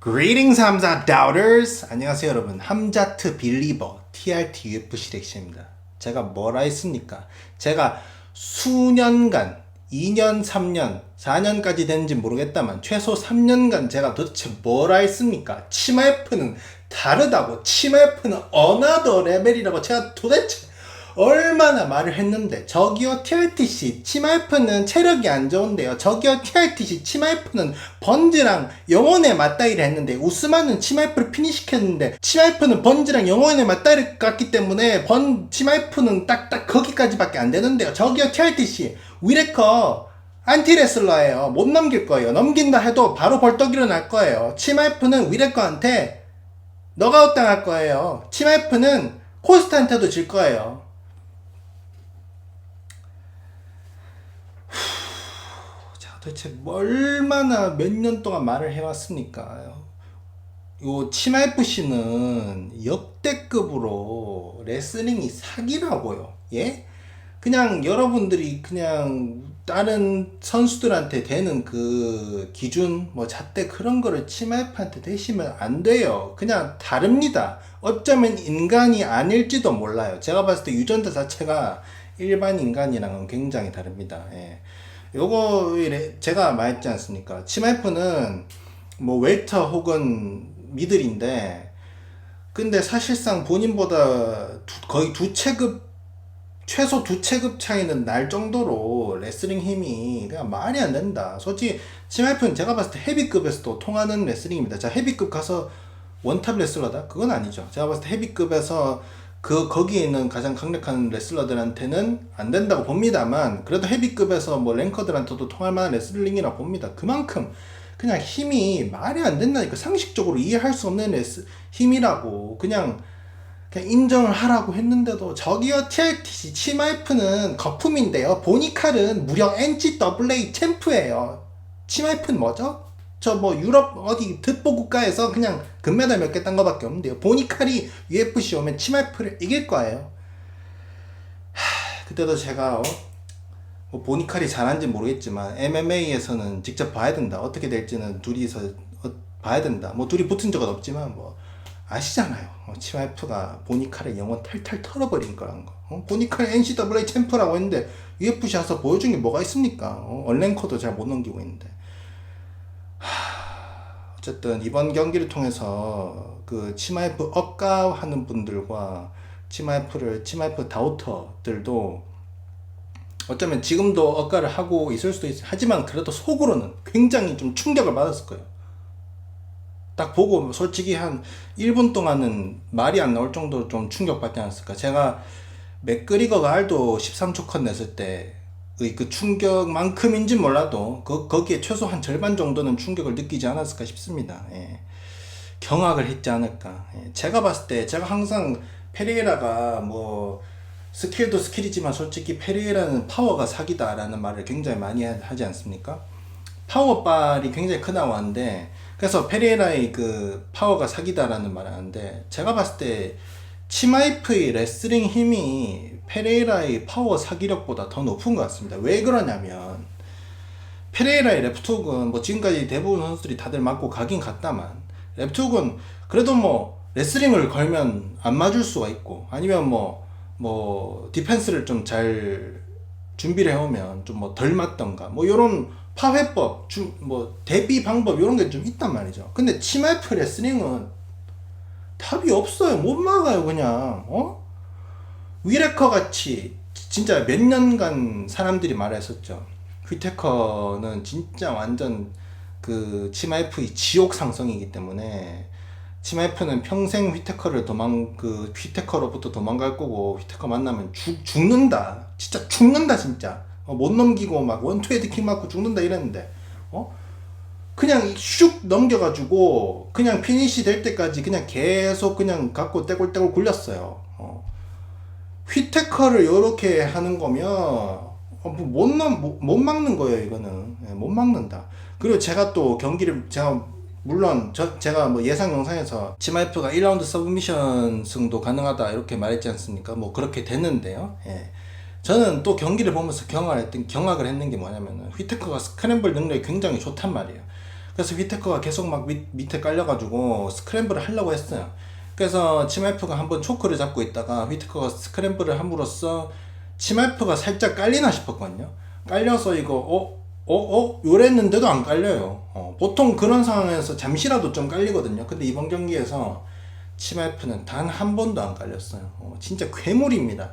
Greetings 함자 doubters. 안녕하세요 여러분. 함자트 빌리버 TRT UFC 렉시입니다. 제가 뭐라 했습니까? 제가 수년간 2년, 3년, 4년까지 됐는지 모르겠다만 최소 3년간 제가 도대체 뭐라 했습니까? 치마F는 다르다고, 치마F는 어나더 레벨이라고 제가 도대체 얼마나 말을 했는데, 저기요 TRTC 치마F는 체력이 안 좋은데요, 저기요 TRTC 치마F는 번즈랑 영혼의 맞다이를 했는데, 우스만은 치마F를 피니시켰는데 치마F는 번즈랑 영혼의 맞다이를 깠기 때문에 치마F는 딱딱 거기까지밖에 안 되는데요, 저기요 TRTC 위레커 안티레슬러예요. 못 넘길 거예요. 넘긴다 해도 바로 벌떡 일어날 거예요. 치마F는 위레커한테 너가웃 당할 거예요. 치마F는 코스트한테도 질 거예요. 도대체 얼마나 몇 년 동안 말을 해왔습니까? 요 치마FC는 역대급으로 레슬링이 사기라고요. 예? 그냥 여러분들이 그냥 다른 선수들한테 되는 그 기준, 뭐 잣대 그런 거를 치마F한테 대시면 안 돼요. 그냥 다릅니다. 어쩌면 인간이 아닐지도 몰라요. 제가 봤을 때 유전자 자체가 일반 인간이랑은 굉장히 다릅니다. 예. 요거 제가 말했지 않습니까? 치마F는 뭐 웰터 혹은 미들인데, 근데 사실상 본인보다 거의 최소 두 체급 차이는 날 정도로 레슬링 힘이 그냥 말이 안 된다. 솔직히 치마F는 제가 봤을 때 헤비급에서도 통하는 레슬링입니다. 자, 헤비급 가서 원탑 레슬러다? 그건 아니죠. 제가 봤을 때 헤비급에서 거기에 있는 가장 강력한 레슬러들한테는 안 된다고 봅니다만, 그래도 헤비급에서 뭐 랭커들한테도 통할 만한 레슬링이라 봅니다. 그만큼 그냥 힘이 말이 안 된다니까. 상식적으로 이해할 수 없는 힘이라고 그냥 인정을 하라고 했는데도, 저기요 TRTC 치마F는 거품인데요, 보니칼은 무려 NCAA 챔프예요. 치마F는 뭐죠? 저 뭐 유럽 어디 득보 국가에서 그냥 금메달 몇 개 딴 거밖에 없는데요. 보니칼이 UFC 오면 치마F를 이길 거예요. 그때도 제가 뭐 보니칼이 잘한지 모르겠지만 MMA에서는 직접 봐야 된다. 어떻게 될지는 둘이서 봐야 된다. 뭐 둘이 붙은 적은 없지만 뭐 아시잖아요. 치마F가 보니칼의 영혼 탈탈 털어버린 거란 거. 보니칼 NCAA 챔프라고 했는데 UFC 와서 보여준 게 뭐가 있습니까? 얼랭커도 잘 못 넘기고 있는데. 어쨌든 이번 경기를 통해서 그 치마F 억까하는 분들과 치마F 다우터들도 어쩌면 지금도 억까를 하고 있을 수도 있어요. 하지만 그래도 속으로는 굉장히 좀 충격을 받았을 거예요. 딱 보고 솔직히 한 1분 동안은 말이 안 나올 정도로 좀 충격받지 않았을까. 제가 맥그리거가 알도 13초 컷 냈을 때 그 충격만큼인지 몰라도 거기에 최소한 절반 정도는 충격을 느끼지 않았을까 싶습니다. 예. 경악을 했지 않을까. 예. 제가 봤을 때 제가 항상 페레이라가 뭐 스킬도 스킬이지만 솔직히 페레이라는 파워가 사기다라는 말을 굉장히 많이 하지 않습니까? 파워빨이 굉장히 크다고 하는데, 그래서 페레이라의 그 파워가 사기다라는 말을 하는데, 제가 봤을 때 치마F의 레슬링 힘이 페레이라의 파워 사기력보다 더 높은 것 같습니다. 왜 그러냐면, 페레이라의 레프트훅은 뭐 지금까지 대부분 선수들이 다들 맞고 가긴 갔다만, 레프트훅은 그래도 뭐 레슬링을 걸면 안 맞을 수가 있고, 아니면 뭐 디펜스를 좀 잘 준비를 해오면 좀 뭐 덜 맞던가, 뭐 요런 파회법, 뭐 대비 방법 요런 게 좀 있단 말이죠. 근데 치마F 레슬링은 답이 없어요. 못 막아요 그냥. 위레커 같이 진짜 몇 년간 사람들이 말했었죠. 휘테커는 진짜 완전 그 치마F의 지옥 상성이기 때문에, 치마F는 평생 휘테커로부터 도망갈 거고, 휘테커 만나면 죽는다. 진짜 죽는다 진짜. 못 넘기고 막 원투 헤드킥 맞고 죽는다 이랬는데, 그냥 슉 넘겨가지고 그냥 피니시 될 때까지 그냥 계속 그냥 갖고 떼굴떼굴 굴렸어요. 휘테커를 이렇게 하는 거면 못 막는 거예요. 이거는 못 막는다. 그리고 제가 또 경기를 물론 제가 뭐 예상 영상에서 치마F가 1라운드 서브미션 승도 가능하다 이렇게 말했지 않습니까? 뭐 그렇게 됐는데요. 예. 저는 또 경기를 보면서 경악을 했는 게 뭐냐면은, 휘테커가 스크램블 능력이 굉장히 좋단 말이에요. 그래서 휘테커가 계속 막 밑에 깔려가지고 스크램블을 하려고 했어요. 그래서 치마이프가 한번 초크를 잡고 있다가 휘테커가 스크램블을 함으로써 치마이프가 살짝 깔리나 싶었거든요. 깔려서 이거 요랬는데도 안 깔려요. 보통 그런 상황에서 잠시라도 좀 깔리거든요. 근데 이번 경기에서 치마이프는 단 한 번도 안 깔렸어요. 진짜 괴물입니다.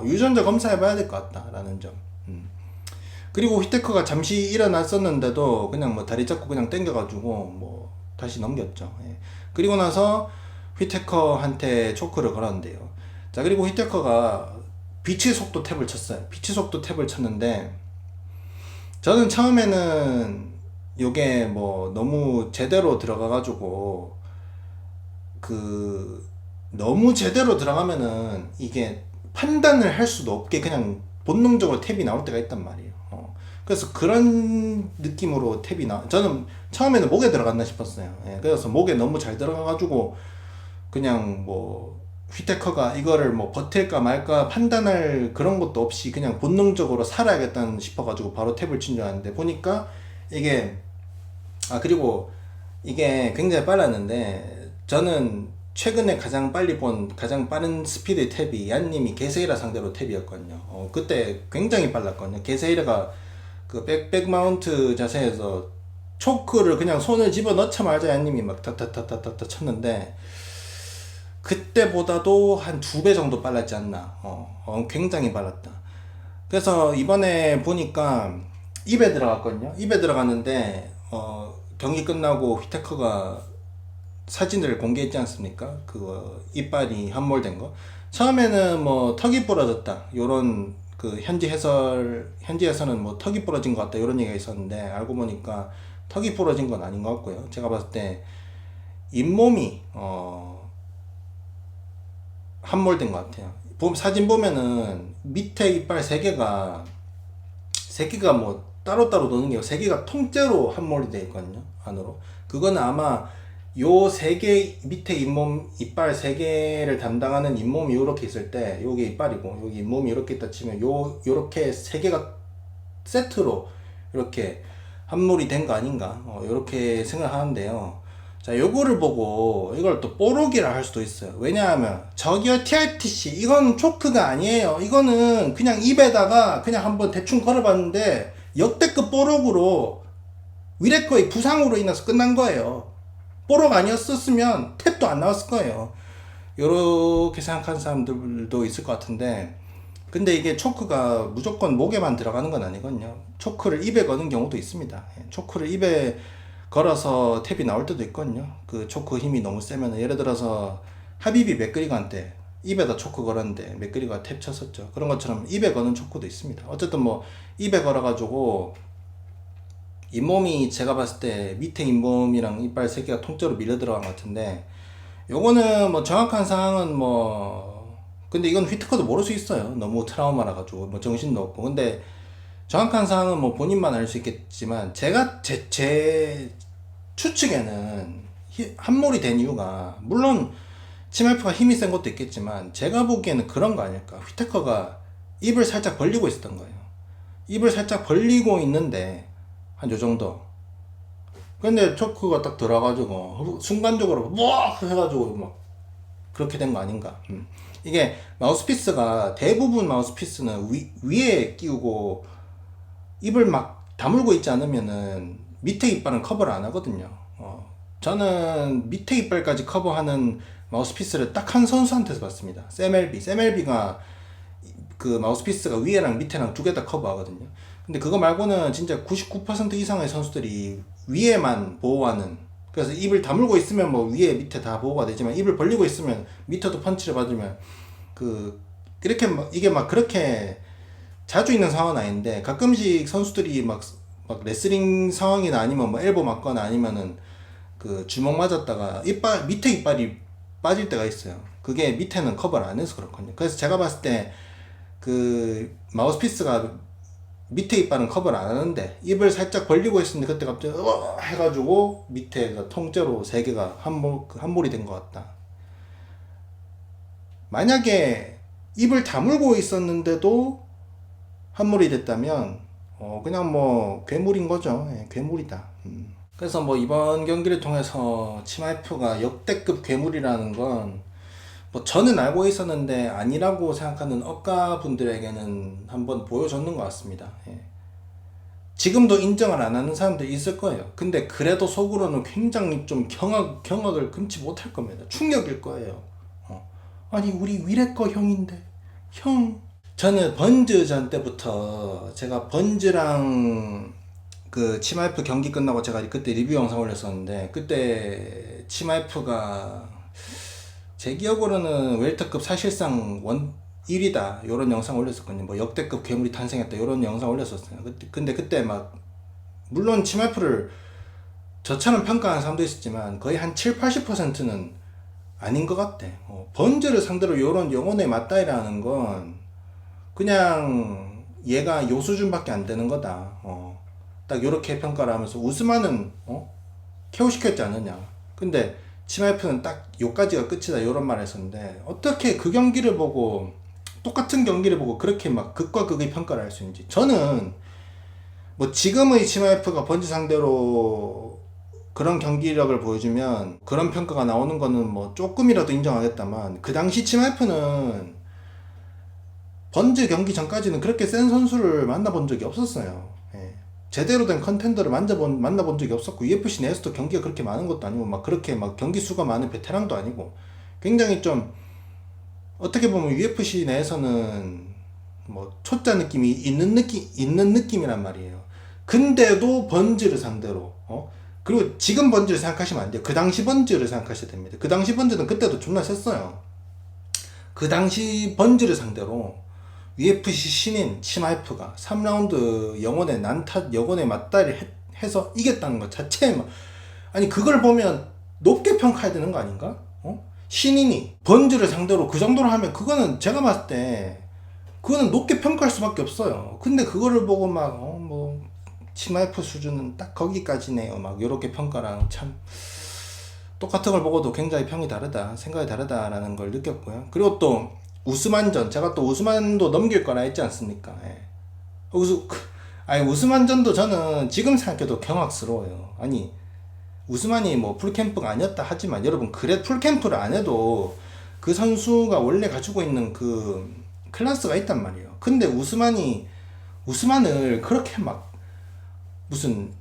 유전자 검사해봐야 될 것 같다라는 점. 그리고 휘테커가 잠시 일어났었는데도 그냥 뭐 다리 잡고 그냥 당겨가지고 뭐 다시 넘겼죠. 예. 그리고 나서 휘테커한테 초크를 걸었는데요. 자, 그리고 휘테커가 빛의 속도 탭을 쳤어요. 빛의 속도 탭을 쳤는데 저는 처음에는 요게 뭐 너무 제대로 들어가가지고 너무 제대로 들어가면은 이게 판단을 할 수도 없게 그냥 본능적으로 탭이 나올 때가 있단 말이에요. 그래서 그런 느낌으로 탭이 저는 처음에는 목에 들어갔나 싶었어요. 예, 그래서 목에 너무 잘 들어가가지고 그냥 뭐 휘테커가 이거를 뭐 버틸까 말까 판단할 그런 것도 없이 그냥 본능적으로 살아야겠다는 싶어가지고 바로 탭을 친 줄 알았는데 보니까 이게 그리고 이게 굉장히 빨랐는데 저는 최근에 가장 빠른 스피드 탭이 얀님이 게세이라 상대로 탭이었거든요. 그때 굉장히 빨랐거든요. 게세이라가 그 백백 마운트 자세에서 초크를 그냥 손을 집어 넣자마자 얀님이 막 타타타타타 쳤는데 그때보다도 한 2배 정도 빨랐지 않나. 굉장히 빨랐다. 그래서 이번에 보니까 입에 들어갔거든요. 입에 들어갔는데 경기 끝나고 휘테커가 사진을 공개했지 않습니까? 그거 이빨이 함몰된 거. 처음에는 뭐 턱이 부러졌다. 요런 그 현지에서는 뭐 턱이 부러진 것 같다. 요런 얘기가 있었는데 알고 보니까 턱이 부러진 건 아닌 것 같고요. 제가 봤을 때 잇몸이 함몰된 것 같아요. 사진 보면은 밑에 이빨 3개가 뭐 따로따로 노는 게 3개가 통째로 함몰이 되어 있거든요. 안으로. 그거는 아마 요 3개 밑에 이빨 3개를 담당하는 잇몸이 요렇게 있을 때 요게 이빨이고 여기 잇몸이 요렇게 있다 치면 요렇게 3개가 세트로 이렇게 함몰이 된 거 아닌가 요렇게 생각하는데요. 자, 요거를 보고 이걸 또 뽀록이라 할 수도 있어요. 왜냐하면 저기요 TRTC 이건 초크가 아니에요. 이거는 그냥 입에다가 그냥 한번 대충 걸어봤는데 역대급 뽀록으로 위레커의 부상으로 인해서 끝난 거예요. 뽀록 아니었었으면 탭도 안 나왔을 거예요. 요렇게 생각하는 사람들도 있을 것 같은데 근데 이게 초크가 무조건 목에만 들어가는 건 아니거든요. 초크를 입에 거는 경우도 있습니다. 초크를 입에 걸어서 탭이 나올 때도 있거든요. 그 초크 힘이 너무 세면 예를 들어서 하비비 맥그리거한테 입에다 초크 걸었는데 맥그리거가 탭 쳤었죠. 그런 것처럼 입에 거는 초크도 있습니다. 어쨌든 뭐 입에 걸어가지고 잇몸이 제가 봤을 때 밑에 잇몸이랑 이빨 3개가 통째로 밀려 들어간 것 같은데 요거는 뭐 정확한 상황은 뭐 근데 이건 휘트커도 모를 수 있어요. 너무 트라우마라 가지고 뭐 정신도 없고 근데 정확한 상황은 뭐 본인만 알 수 있겠지만 제가 제 추측에는 함몰이 된 이유가 물론 치마이프가 힘이 센 것도 있겠지만 제가 보기에는 그런 거 아닐까. 휘테커가 입을 살짝 벌리고 있었던 거예요. 입을 살짝 벌리고 있는데 한 요 정도. 근데 초크가 딱 들어가지고 순간적으로 뭐 해가지고 막 그렇게 된 거 아닌가. 이게 마우스피스가 대부분 마우스피스는 위에 끼우고 입을 막 다물고 있지 않으면은 밑에 이빨은 커버를 안 하거든요. 저는 밑에 이빨까지 커버하는 마우스피스를 딱 한 선수한테서 봤습니다. 샘 엘비가 그 마우스피스가 위에랑 밑에랑 2개 다 커버하거든요. 근데 그거 말고는 진짜 99% 이상의 선수들이 위에만 보호하는 그래서 입을 다물고 있으면 뭐 위에 밑에 다 보호가 되지만 입을 벌리고 있으면 밑에도 펀치를 받으면 이렇게 이게 막 그렇게 자주 있는 상황은 아닌데 가끔씩 선수들이 막 레슬링 상황이나 아니면 뭐 엘보 맞거나 아니면은 그 주먹 맞았다가 밑에 이빨이 빠질 때가 있어요. 그게 밑에는 커버를 안 해서 그렇거든요. 그래서 제가 봤을 때 그 마우스피스가 밑에 이빨은 커버를 안 하는데 입을 살짝 벌리고 있었는데 그때 갑자기 해가지고 밑에가 통째로 3개가 함몰이 된 것 같다. 만약에 입을 다물고 있었는데도 함몰이 됐다면 그냥 뭐 괴물인 거죠. 예, 괴물이다. 그래서 뭐 이번 경기를 통해서 치마이프가 역대급 괴물이라는 건 뭐 저는 알고 있었는데 아니라고 생각하는 억가 분들에게는 한번 보여줬는 것 같습니다. 예. 지금도 인정을 안 하는 사람들이 있을 거예요. 근데 그래도 속으로는 굉장히 좀 경악을 금치 못할 겁니다. 충격일 거예요. 아니 우리 위례거 형인데 형. 저는 번즈전 때부터 제가 번즈랑 그 치마이프 경기 끝나고 제가 그때 리뷰 영상 올렸었는데, 그때 치마이프가 제 기억으로는 웰터급 사실상 1위다 요런 영상 올렸었거든요. 뭐 역대급 괴물이 탄생했다 요런 영상 올렸었어요. 근데 그때 막 물론 치마이프를 저처럼 평가하는 사람도 있었지만 거의 한 7, 80%는 아닌 것 같아. 번즈를 상대로 요런 영혼의 맞다이라는 건 그냥 얘가 요 수준밖에 안 되는 거다. 딱 요렇게 평가를 하면서 우스만은 KO시켰지 않느냐. 근데 치마이프는 딱 요까지가 끝이다 요런 말 했었는데, 어떻게 그 경기를 보고 똑같은 경기를 보고 그렇게 막 극과 극의 평가를 할 수 있는지. 저는 뭐 지금의 치마이프가 번지 상대로 그런 경기력을 보여주면 그런 평가가 나오는 거는 뭐 조금이라도 인정하겠다만, 그 당시 치마이프는 번즈 경기 전까지는 그렇게 센 선수를 만나본 적이 없었어요. 예. 제대로 된 컨텐더를 만나본 적이 없었고, UFC 내에서도 경기가 그렇게 많은 것도 아니고, 막 그렇게 막 경기 수가 많은 베테랑도 아니고, 굉장히 좀 어떻게 보면 UFC 내에서는 뭐 초짜 느낌이 있는 느낌이란 말이에요. 근데도 번즈를 상대로 그리고 지금 번즈를 생각하시면 안 돼요. 그 당시 번즈를 생각하셔야 됩니다. 그 당시 번즈는 그때도 존나 셌어요. 그 당시 번즈를 상대로 UFC 신인 치마이프가 3라운드 영혼의 난타, 영혼의 맞다리를 해서 이겼다는 것 자체에 아니 그걸 보면 높게 평가해야 되는 거 아닌가? 신인이 번즈를 상대로 그 정도로 하면 그거는 제가 봤을 때 그거는 높게 평가할 수밖에 없어요. 근데 그거를 보고 막 뭐 치마이프 수준은 딱 거기까지네요 막 요렇게 평가랑, 참 똑같은 걸 보고도 굉장히 평이 다르다, 생각이 다르다라는 걸 느꼈고요. 그리고 또 우스만전, 제가 또 우스만도 넘길 거라 했지 않습니까? 예. 우스만전도 저는 지금 생각해도 경악스러워요. 아니 우스만이 뭐 풀캠프가 아니었다 하지만 여러분, 그래 풀캠프를 안 해도 그 선수가 원래 가지고 있는 그 클래스가 있단 말이에요. 근데 우스만을 그렇게 막 무슨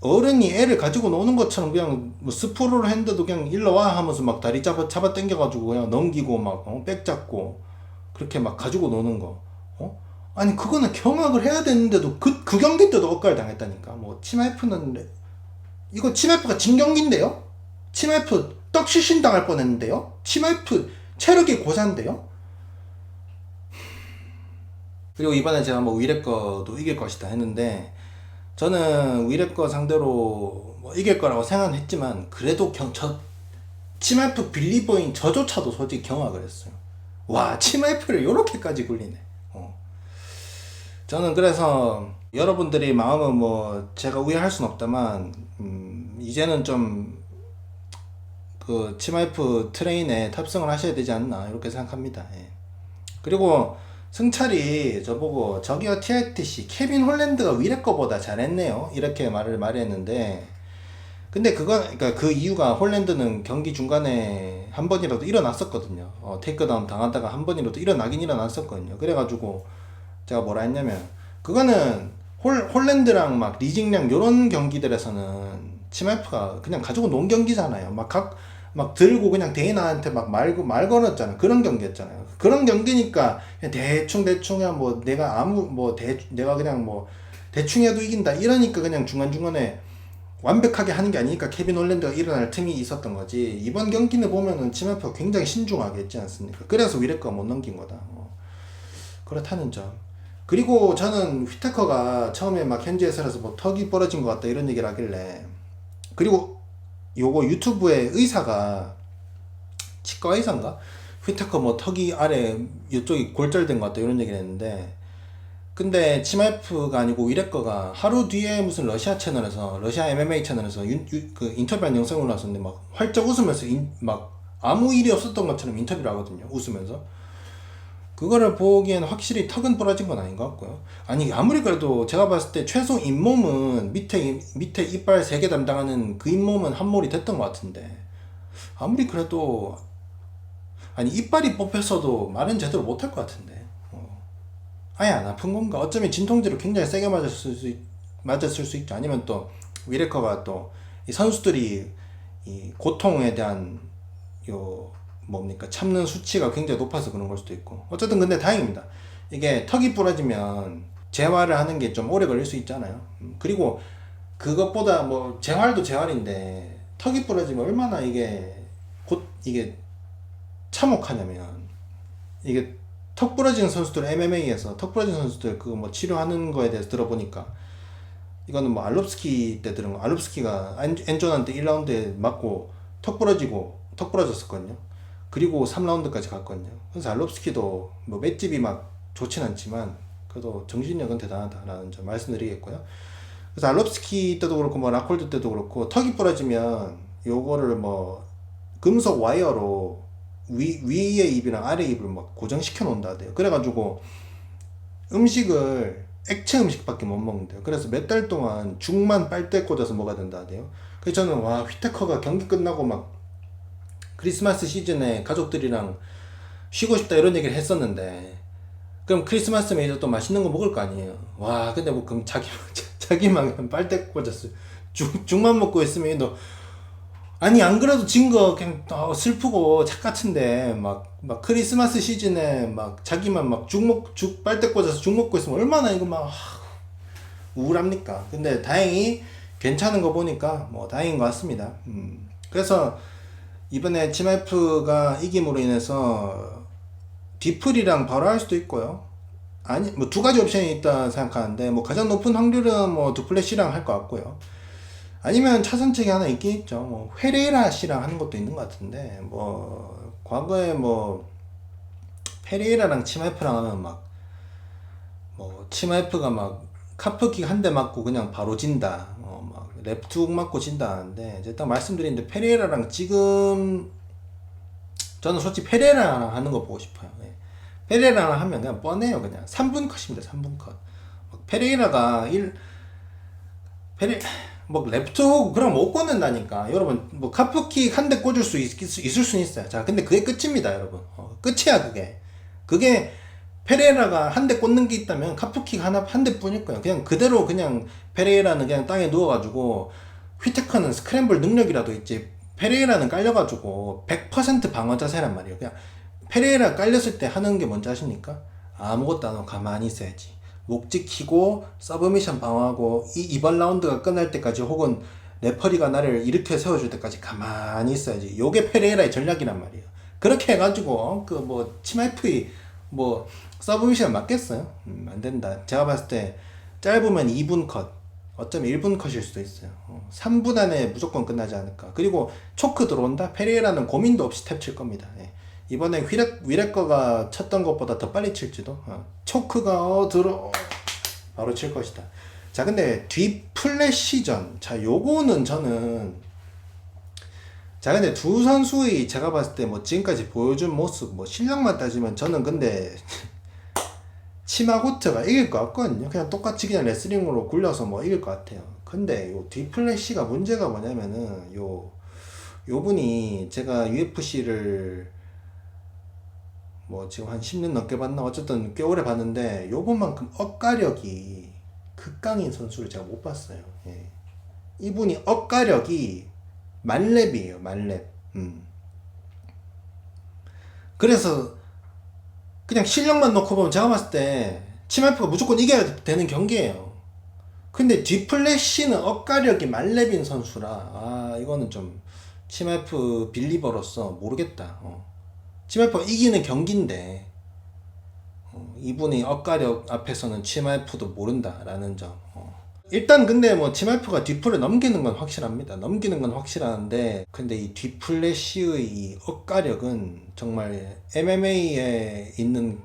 어른이 애를 가지고 노는 것처럼 그냥 뭐 스프롤 핸드도 그냥 일러와 하면서 막 다리 잡아 당겨가지고 그냥 넘기고 막 백 잡고 그렇게 막 가지고 노는 거. 아니 그거는 경악을 해야 되는데도 그 경기 때도 억까를 당했다니까. 뭐 치마이프는 이거 치마이프가 진 경기인데요? 치마이프 떡시신 당할 뻔했는데요? 치마이프 체력이 고사인데요? 그리고 이번에 제가 뭐 위례거도 이길 것이다 했는데, 저는 위례거 상대로 뭐 이길 거라고 생각은 했지만 그래도 치마이프 빌리버인 저조차도 솔직히 경악을 했어요. 와, 치마이프를 요렇게까지 굴리네. 저는 그래서 여러분들이 마음은 뭐 제가 우회할 순 없다만 이제는 좀 그 치마이프 트레인에 탑승을 하셔야 되지 않나 이렇게 생각합니다. 예. 그리고 승철이 저보고 저기요 TRTC 케빈 홀랜드가 위례 거보다 잘했네요 이렇게 말했는데, 근데 그러니까 그 이유가 홀랜드는 경기 중간에 한 번이라도 일어났었거든요. 테이크다운 당하다가 한 번이라도 일어났었거든요. 그래가지고 제가 뭐라 했냐면, 그거는 홀랜드랑 막 리징량 요런 경기들에서는 치마이프가 그냥 가지고 논 경기잖아요. 막 들고 그냥 대인한테 막 말 걸었잖아. 그런 경기였잖아요. 그런 경기니까 그냥 대충 그냥 뭐 내가 그냥 뭐 대충 해도 이긴다 이러니까 그냥 중간중간에 완벽하게 하는 게 아니니까 케빈 홀랜드가 일어날 틈이 있었던 거지. 이번 경기는 보면은 치마이프가 굉장히 신중하게 했지 않습니까? 그래서 위례거가 못 넘긴 거다. 그렇다는 점. 그리고 저는 휘테커가 처음에 막 현지 해설에서 뭐 턱이 부러진 것 같다 이런 얘기를 하길래, 그리고 요거 유튜브에 의사가 치과 의사인가? 휘테커 뭐 턱이 아래 이쪽이 골절된 것 같다 이런 얘기를 했는데, 근데 치마이프가 아니고 위례거가 하루 뒤에 무슨 러시아 MMA 채널에서 그 인터뷰한 영상이 올라왔었는데 막 활짝 웃으면서 막 아무 일이 없었던 것처럼 인터뷰를 하거든요. 웃으면서. 그거를 보기엔 확실히 턱은 부러진 건 아닌 것 같고요. 아니 아무리 그래도 제가 봤을 때 최소 잇몸은 밑에 이빨 3개 담당하는 그 잇몸은 한몰이 됐던 것 같은데 아무리 그래도 아니 이빨이 뽑혔어도 말은 제대로 못할 것 같은데 아예 안 아픈 건가? 어쩌면 진통제로 굉장히 세게 맞았을 수 있죠. 아니면 또 위레커가 또 이 선수들이 이 고통에 대한 요 뭡니까 참는 수치가 굉장히 높아서 그런 걸 수도 있고 어쨌든 근데 다행입니다. 이게 턱이 부러지면 재활을 하는 게 좀 오래 걸릴 수 있잖아요. 그리고 그것보다 뭐 재활도 재활인데 턱이 부러지면 얼마나 이게 참혹하냐면 이게 턱 부러진 선수들 MMA에서 턱 부러진 선수들 그거 뭐 치료하는 거에 대해서 들어보니까 이거는 뭐 알롭스키 때 들은 거 알롭스키가 엔존한테 1라운드에 맞고 턱 부러졌었거든요. 그리고 3라운드까지 갔거든요. 그래서 알롭스키도 뭐 맷집이 막 좋진 않지만 그래도 정신력은 대단하다라는 점 말씀드리겠고요. 그래서 알롭스키 때도 그렇고 뭐 라콜드 때도 그렇고 턱이 부러지면 요거를 뭐 금속 와이어로 위의 입이랑 아래 입을 막 고정시켜 놓는다 하대요. 그래가지고 음식을 액체 음식밖에 못 먹는데요. 그래서 몇 달 동안 죽만 빨대 꽂아서 먹어야 된다 하대요. 그래서 저는 와 휘테커가 경기 끝나고 막 크리스마스 시즌에 가족들이랑 쉬고 싶다 이런 얘기를 했었는데 그럼 크리스마스 메이저 또 맛있는 거 먹을 거 아니에요. 와 근데 뭐 그럼 자기만 빨대 꽂았어요. 죽만 먹고 있으면 너 아니 안 그래도 진 거 그냥 슬프고 착 같은데 막 크리스마스 시즌에 막 자기만 막 죽 빨대 꽂아서 죽 먹고 있으면 얼마나 이거 막 우울합니까. 근데 다행히 괜찮은 거 보니까 뭐 다행인 것 같습니다. 그래서 이번에 치마이프가 이김으로 인해서 뒤풀이랑 바로 할 수도 있고요. 아니 뭐 두 가지 옵션이 있다 생각하는데 뭐 가장 높은 확률은 뭐 두플래시랑 할 것 같고요. 아니면 차선책이 하나 있긴 있죠. 뭐 페레이라 씨랑 하는 것도 있는 것 같은데 뭐 과거에 뭐 페레이라랑 치마이프랑 하면 막 뭐 치마이프가 막 카프킥 한 대 맞고 그냥 바로 진다. 막 랩툭 맞고 진다 하는데 이제 딱 말씀드리는데 페레이라랑 지금 저는 솔직히 페레이라랑 하는 거 보고 싶어요. 예. 페레이라랑 하면 그냥 뻔해요. 그냥 3분 컷입니다. 3분 컷. 페레이라가 뭐 랩투 그럼 못 꽂는다니까 여러분. 뭐 카프킥 한 대 꽂을 수 있을 수는 있어요. 자 근데 그게 끝입니다 여러분. 끝이야 그게 페레이라가 한 대 꽂는 게 있다면 카프킥 한 대뿐일 거예요. 그냥 그대로 그냥 페레이라는 그냥 땅에 누워가지고 휘테커는 스크램블 능력이라도 있지 페레이라는 깔려가지고 100% 방어 자세란 말이에요. 그냥 페레이라 깔렸을 때 하는 게 뭔지 아십니까? 아무것도 안 하고 가만히 있어야지. 목 지키고 서브미션 방어하고 이번 라운드가 끝날 때까지 혹은 레퍼리가 나를 일으켜 세워줄 때까지 가만히 있어야지. 요게 페레이라의 전략이란 말이에요. 그렇게 해가지고 그 뭐 치마이프의 뭐 서브미션 맞겠어요? 안 된다. 제가 봤을 때 짧으면 2분 컷, 어쩌면 1분 컷일 수도 있어요. 3분 안에 무조건 끝나지 않을까. 그리고 초크 들어온다? 페레이라는 고민도 없이 탭 칠 겁니다. 예. 이번에 위레커가 쳤던 것보다 더 빨리 칠지도. 초크가 바로 칠 것이다. 자 근데 뒤플래시전, 자 요거는 저는 자 근데 두 선수의 제가 봤을 때 뭐 지금까지 보여준 모습 뭐 실력만 따지면 저는 근데 치마고트가 이길 것 같거든요. 그냥 똑같이 그냥 레슬링으로 굴려서 뭐 이길 것 같아요. 근데 요 뒤플래시가 문제가 뭐냐면은 요 분이 제가 UFC를 뭐 지금 한 10년 넘게 봤나 어쨌든 꽤 오래 봤는데 요번만큼 억가력이 극강인 선수를 제가 못 봤어요. 예. 이분이 억가력이 만렙이에요. 만렙. 그래서 그냥 실력만 놓고 보면 제가 봤을 때 치마이프가 무조건 이겨야 되는 경기예요. 근데 뒤플래시는 억가력이 만렙인 선수라 이거는 좀 치마이프 빌리버로서 모르겠다. 치마이프가 이기는 경기인데 이분이 억가력 앞에서는 치마이프도 모른다라는 점. 일단 근데 뭐 치마이프가 뒤풀을 넘기는 건 확실합니다. 넘기는 건 확실한데 근데 이 뒤플래시의 이 억가력은 정말 MMA에 있는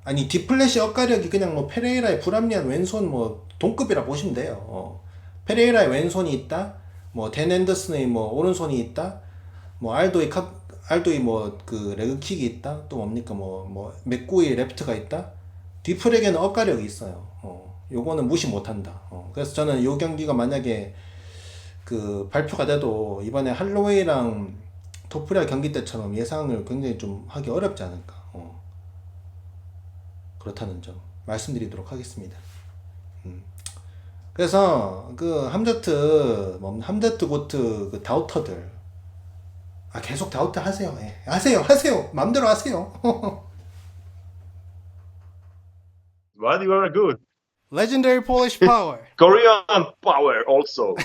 아니 뒤플래시 억가력이 그냥 뭐 페레이라의 불합리한 왼손 뭐 동급이라 보시면 돼요. 페레이라의 왼손이 있다. 뭐 댄 앤더슨의 뭐 오른손이 있다. 뭐 알도이 뭐 그 레그킥이 있다. 또 뭡니까 뭐 맥구이 레프트가 있다. 뒤풀에게는 엇가력이 있어요. 요거는 무시 못한다. 그래서 저는 요 경기가 만약에 그 발표가 돼도 이번에 할로웨이랑 토프리아 경기 때처럼 예상을 굉장히 좀 하기 어렵지 않을까. 그렇다는 점 말씀드리도록 하겠습니다. 그래서 그 함저트 뭐 함저트 고트 그 다우터들 계속 다우터 하세요. 예. 하세요. 마음대로 하세요. But you are good. Legendary Polish Power. Korean power also.